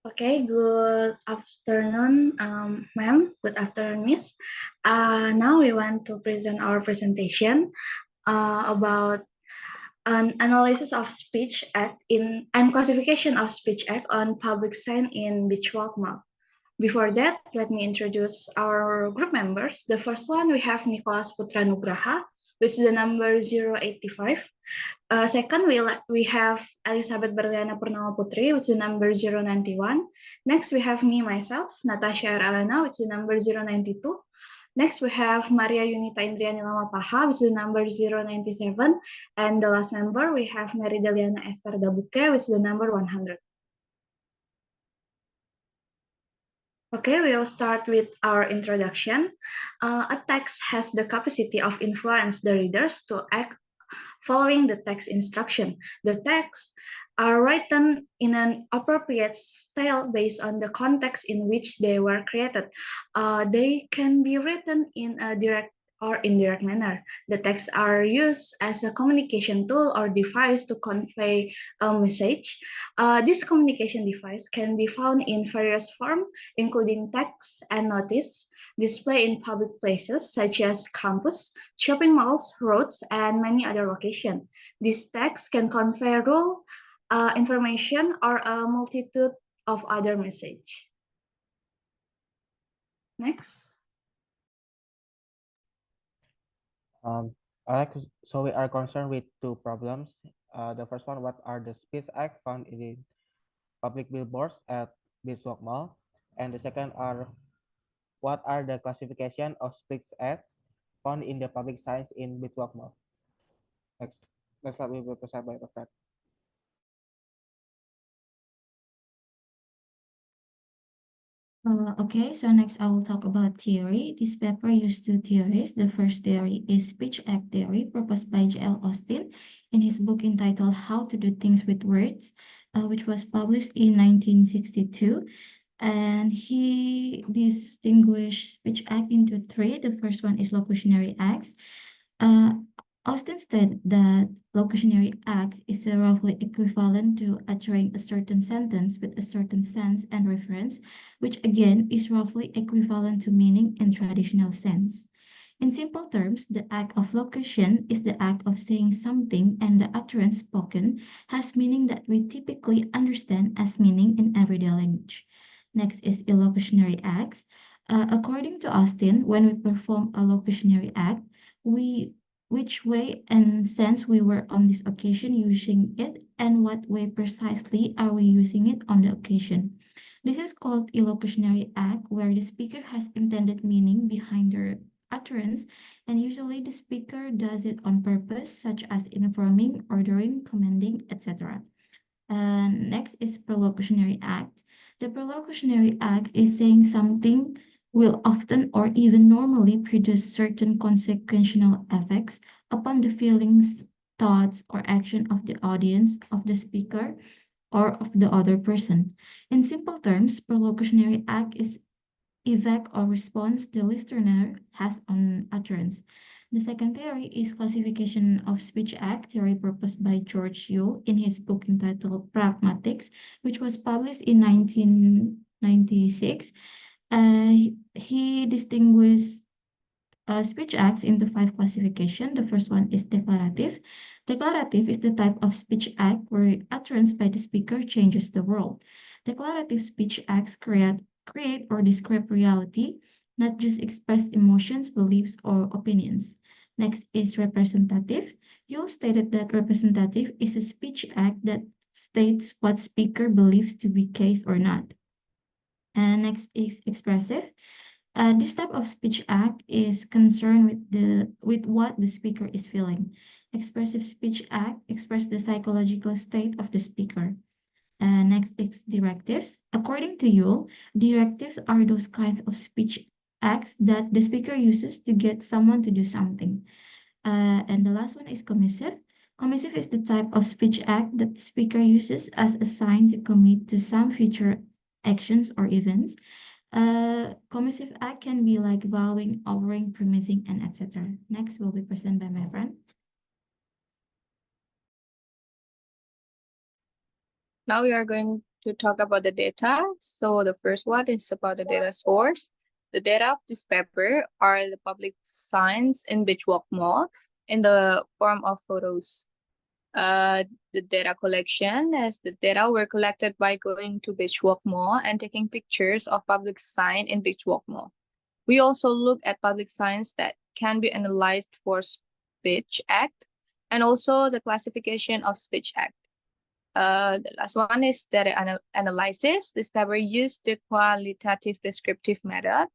Okay, good afternoon, ma'am. Good afternoon, miss. Now we want to present our presentation about an analysis of speech act in and classification of speech act on public sign in Beachwalk Mall. Before that, let me introduce our group members. The first one, we have Nicholas Putra Nugraha, which is the number 085. Second, we have Elisabet Berliana Purnama Putri, which is number 091. Next, we have me, myself, Natasya R, Ellena, which is number 092. Next, we have Maria Yunita Indriani Lamapaha, which is number 097. And the last member, we have Mary Deliana Esther Dabukke, which is the number 100. Okay, we'll start with our introduction. A text has the capacity of influence the readers to act following the text instruction. The texts are written in an appropriate style based on the context in which they were created. They can be written in a direct or indirect manner. The texts are used as a communication tool or device to convey a message. This communication device can be found in various forms, including text and notice, display in public places such as campus, shopping malls, roads, and many other locations. These texts can convey rule, information, or a multitude of other messages. Next. So we are concerned with two problems. The first one, what are the speech act found in the public billboards at Beachwalk Mall? And the second are, what are the classification of speech acts found in the public signs in Beachwalk Mall? Next slide will be presented by Dr. Okay, so next I will talk about theory. This paper used two theories. The first theory is speech act theory proposed by J.L. Austin in his book entitled How to Do Things with Words, which was published in 1962. And he distinguished speech act into three. The first one is locutionary acts. Austin stated that locutionary act is roughly equivalent to uttering a certain sentence with a certain sense and reference, which again is roughly equivalent to meaning in traditional sense. In simple terms, the act of locution is the act of saying something, and the utterance spoken has meaning that we typically understand as meaning in everyday language. Next is illocutionary acts. According to Austin, when we perform a locutionary act, which way and sense we were on this occasion using it, and what way precisely are we using it on the occasion. This is called illocutionary act, where the speaker has intended meaning behind their utterance, and usually the speaker does it on purpose, such as informing, ordering, commanding, etc. Next is perlocutionary act. The perlocutionary act is saying something will often or even normally produce certain consequential effects upon the feelings, thoughts, or action of the audience, of the speaker, or of the other person. In simple terms, perlocutionary act is effect or response the listener has on utterance. The second theory is classification of speech act, theory proposed by George Yule in his book entitled Pragmatics, which was published in 1996. He distinguished speech acts into five classifications. The first one is declarative. Declarative is the type of speech act where utterance by the speaker changes the world. Declarative speech acts create or describe reality, not just express emotions, beliefs, or opinions. Next is representative. Yule stated that representative is a speech act that states what speaker believes to be case or not. And next is expressive. This type of speech act is concerned with what the speaker is feeling. Expressive speech act express the psychological state of the speaker. Next is directives. According to Yule, directives are those kinds of speech acts that the speaker uses to get someone to do something. And the last one is commissive. Commissive is the type of speech act that the speaker uses as a sign to commit to some future actions or events. Commissive act can be like vowing, offering, promising, and etc. Next will be presented by my friend. Now we are going to talk about the data. So the first one is about the data source. The data of this paper are the public signs in Beachwalk Mall in the form of photos. The data collection as the data were collected by going to Beachwalk Mall and taking pictures of public sign in Beachwalk Mall. We also look at public signs that can be analyzed for speech act and also the classification of speech act. The last one is data analysis. This paper used the qualitative descriptive method.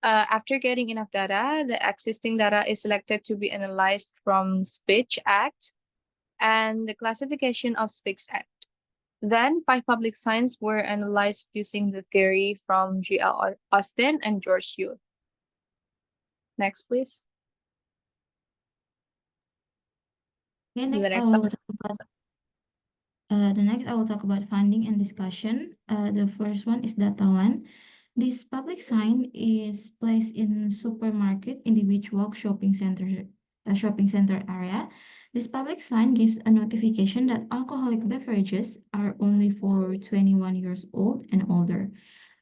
After getting enough data, the existing data is selected to be analyzed from speech act and the classification of speech act. Then 5 public signs were analyzed using the theory from G.L. Austin and George Yu. Next, please. Okay, The next I next will one. talk about I will talk about funding and discussion. The first one is data one. This public sign is placed in supermarket in the Beachwalk shopping center area. This public sign gives a notification that alcoholic beverages are only for 21 years old and older.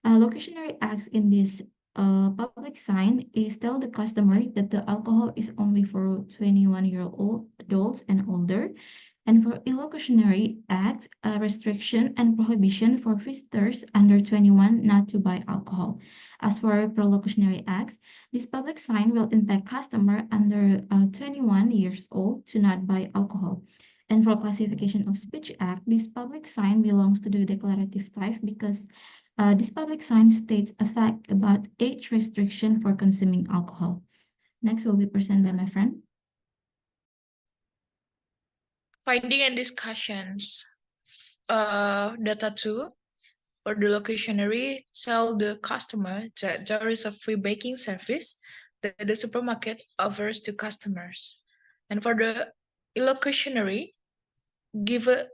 Locationary acts in this public sign is tell the customer that the alcohol is only for 21-year-old adults and older. And for illocutionary act, a restriction and prohibition for visitors under 21 not to buy alcohol. As for prolocutionary acts, this public sign will impact customer under 21 years old to not buy alcohol. And for classification of speech act, this public sign belongs to the declarative type because this public sign states a fact about age restriction for consuming alcohol. Next will be presented by my friend. Finding and discussions. Data 2. For the locationary, tell the customer that there is a free baking service that the supermarket offers to customers. And for the illocutionary, give a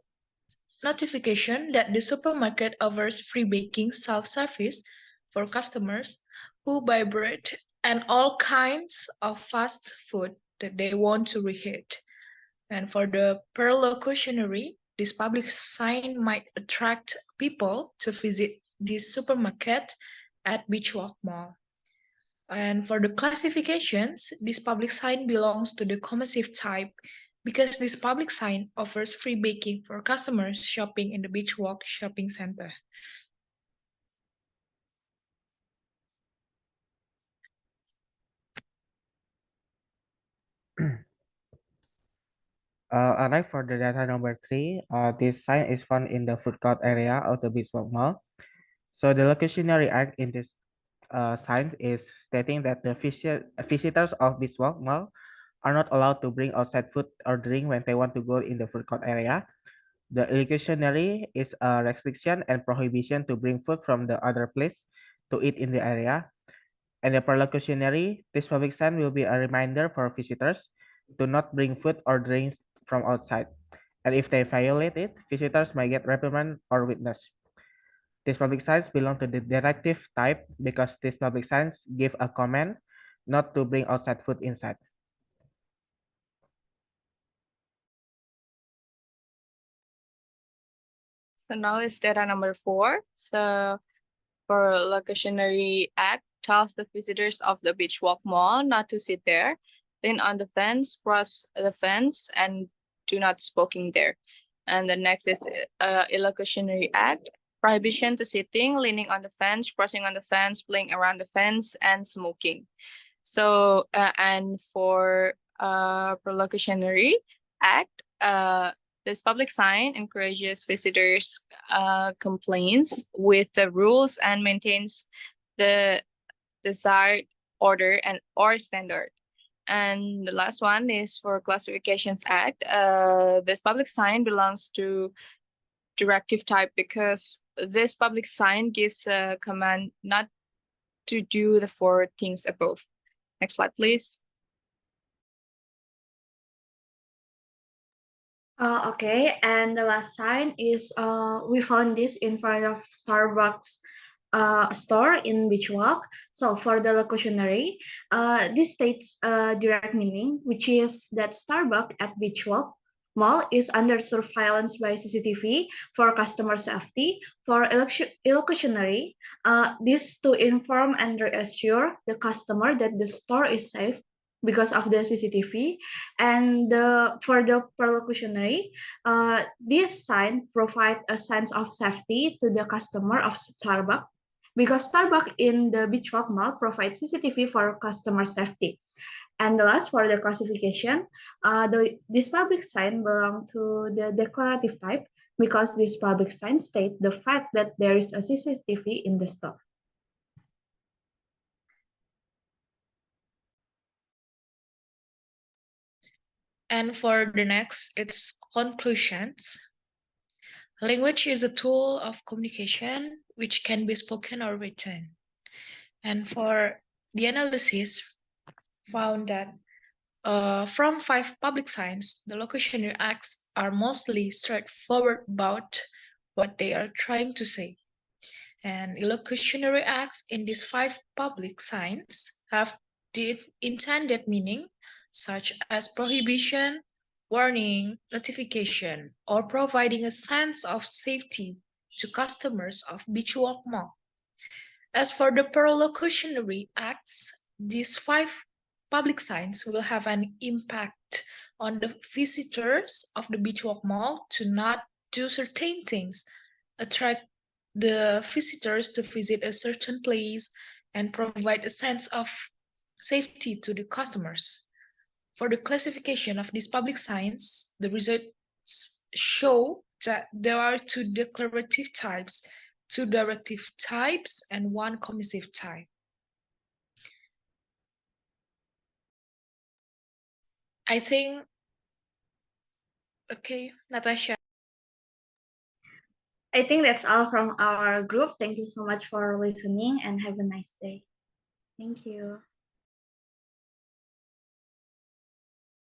notification that the supermarket offers free baking self-service for customers who buy bread and all kinds of fast food that they want to reheat. And for the perlocutionary, this public sign might attract people to visit this supermarket at Beachwalk Mall. And for the classifications, this public sign belongs to the commercial type because this public sign offers free baking for customers shopping in the Beachwalk shopping center. Alright, for the data number 3, this sign is found in the food court area of the Beachwalk Mall. So the locationary act in this sign is stating that the visitors of Beachwalk Mall are not allowed to bring outside food or drink when they want to go in the food court area. The illocutionary is a restriction and prohibition to bring food from the other place to eat in the area. And the perlocutionary, this public sign will be a reminder for visitors to not bring food or drinks from outside. And if they violate it, visitors may get reprimand or witness. These public signs belong to the directive type because these public signs give a command not to bring outside food inside. So now is data number 4. So for locationary act tells the visitors of the Beachwalk Mall not to sit there, lean on the fence, cross the fence, and do not smoking there. And the next is illocutionary act, prohibition to sitting, leaning on the fence, crossing on the fence, playing around the fence, and smoking. So and for prolocutionary act, this public sign encourages visitors' complaints with the rules and maintains the desired order and or standard. And the last one is for Classifications Act. This public sign belongs to directive type because this public sign gives a command not to do the 4 things above. Next slide, please. Okay, and the last sign is we found this in front of Starbucks store in Beachwalk. So for the locutionary, this states a direct meaning, which is that Starbucks at Beachwalk mall is under surveillance by CCTV for customer safety, for illusionary, this to inform and reassure the customer that the store is safe because of the CCTV, and for the perlocutionary, this sign provide a sense of safety to the customer of Starbucks because Starbucks in the Beachwalk Mall provides CCTV for customer safety. And the last for the classification, this public sign belong to the declarative type because this public sign state the fact that there is a CCTV in the store. And for the next, it's conclusions. Language is a tool of communication which can be spoken or written. And for the analysis, found that from 5 public signs, the locutionary acts are mostly straightforward about what they are trying to say. And illocutionary acts in these 5 public signs have the intended meaning, such as prohibition, warning, notification, or providing a sense of safety to customers of Beachwalk Mall. As for the perlocutionary acts, these 5 public signs will have an impact on the visitors of the Beachwalk Mall to not do certain things, attract the visitors to visit a certain place, and provide a sense of safety to the customers. For the classification of these public signs, the results show that there are 2 declarative types, 2 directive types, and 1 commissive type. I think, okay, Natasha. I think that's all from our group. Thank you so much for listening and have a nice day. Thank you.